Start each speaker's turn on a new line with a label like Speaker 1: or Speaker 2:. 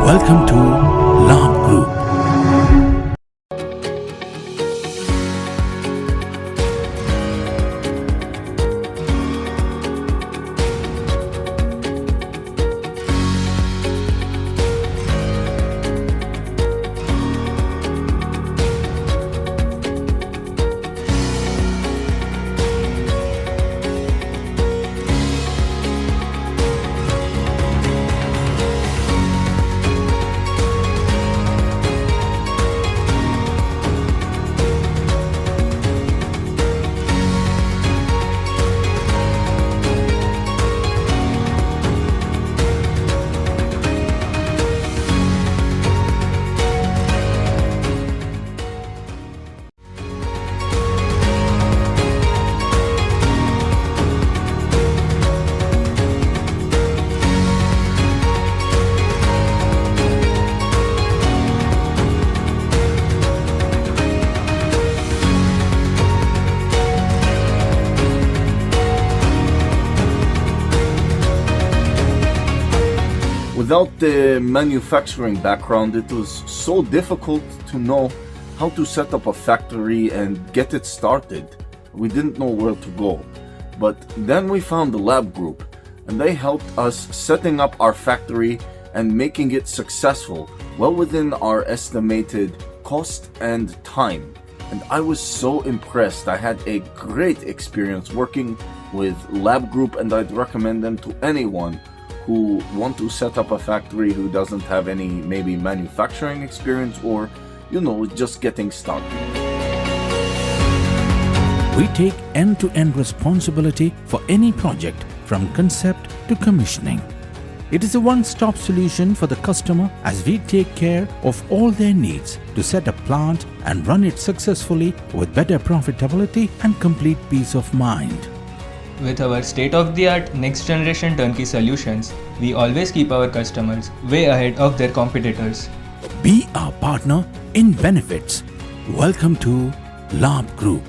Speaker 1: Welcome to Labh Group.
Speaker 2: Without the manufacturing background, it was so difficult to know how to set up a factory and get it started. We didn't know where to go. But then we found the Labh Group, and they helped us setting up our factory and making it successful, well within our estimated cost and time. And I was so impressed. I had a great experience working with Labh Group, and I'd recommend them to anyone who want to set up a factory who doesn't have any maybe manufacturing experience or, just getting started.
Speaker 1: We take end-to-end responsibility for any project from concept to commissioning. It is a one-stop solution for the customer as we take care of all their needs to set a plant and run it successfully with better profitability and complete peace of mind.
Speaker 3: With our state-of-the-art next-generation turnkey solutions, we always keep our customers way ahead of their competitors.
Speaker 1: Be our partner in benefits. Welcome to Labh Group.